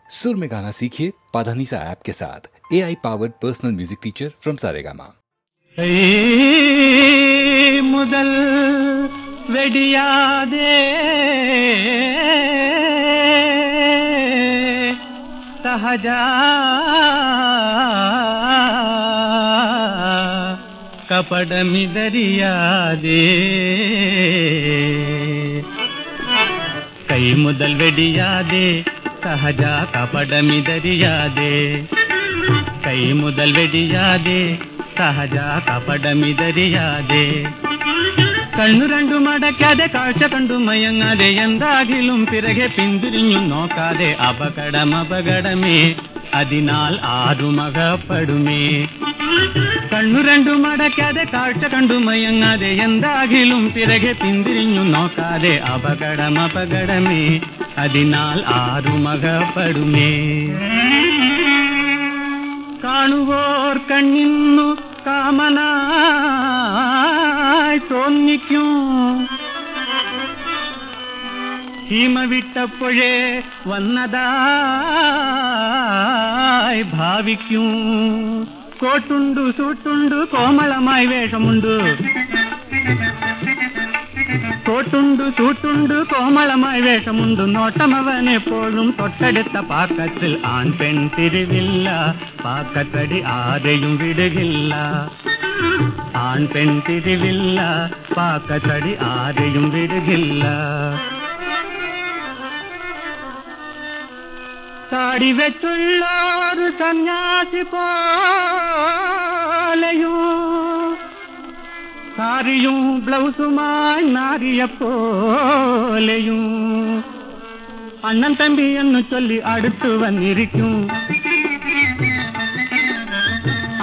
सुर में गाना सीखिए पाधानीसा ऐप के साथ। AI powered personal music teacher from Saregama. मुदल वेडियादे सहजा कपडमिदरियादे कई मुदल वेडियादे सहजा कपडमिदरियादे कई मुदल वेडियादे सहजा कपडमिदरियादे കണ്ണു രണ്ടു മടക്കാതെ കാഴ്ച കണ്ടു മയങ്ങാതെ എന്താകിലും പിറകെ പിന്തിരിഞ്ഞു നോക്കാതെ അപകടമേ അതിനാൽ ആരുമകപ്പെടുമേ കണ്ണു രണ്ടു മടക്കാതെ കാഴ്ച കണ്ടു മയങ്ങാതെ എന്താകിലും പിറകെ പിന്തിരിഞ്ഞു നോക്കാതെ അപകടമേ അതിനാൽ ആരുമകപ്പെടുമേ കാണുവോർ കണ്ണിന്നു കാമനായി തോന്നിക്കും സീമ വിട്ടപ്പോഴേ വന്നതായി ഭാവിക്കും കോട്ടുണ്ടു സൂട്ടുണ്ടു കോമളമായി വേഷമുണ്ട് കോട്ടുണ്ടു സൂട്ടുണ്ടു കോമളമായി വേഷമുണ്ട് നോട്ടമവനെപ്പോഴും തൊട്ടടുത്ത പാക്കത്തിൽ ആൺ പെൺ തിരിവില്ല പാക്കത്തടി ആരെയും വിടുകില്ല ആൺ പെൺ തിരിവില്ല പാക്കത്തടി ആരെയും വിടുകില്ല താടി വെച്ചുള്ളൊരു സന്യാസി പോലെയോ സാരിയും ബ്ലൗസുമായി നാരിയെപ്പോലെയും അണ്ണൻ തമ്പി എന്ന് ചൊല്ലി അടുത്തു വന്നിരിക്കും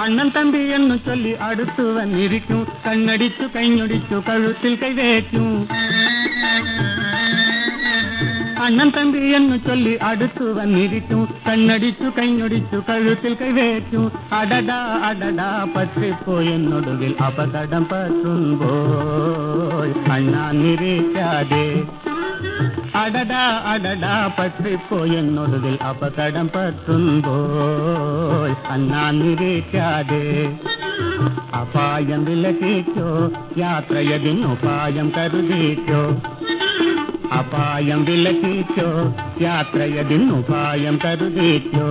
അണ്ണൻ തമ്പി എന്ന് ചൊല്ലി അടുത്തു വന്നിരിക്കും കണ്ണടിച്ചു കൈഞ്ഞൊടിച്ചു കഴുത്തിൽ കൈവേക്കും അണ്ണൻ തമ്പി എന്ന് ചൊല്ലി അടുത്തു വന്നിരിക്കും കണ്ണടിച്ചു കൈഞ്ഞൊടിച്ചു കഴുത്തിൽ കൈവേച്ചു അടടാ അടടാ പറ്റിപ്പോയെന്നൊടുവിൽ അപകടം പറ്റുമ്പോൾ അണ്ണാ നിരീക്കാതെ അടടാ അടടാ പറ്റിപ്പോയെന്നൊടുവിൽ അപകടം പറ്റുമ്പോൾ അണ്ണാ നിരീക്കാതെ അപായം വിലക്കിച്ചോ യാത്രയതിനുപായം കരുതിച്ചോ അപായം വിലക്കിച്ചോ യാത്രയതിനുപായം കരുതിച്ചോ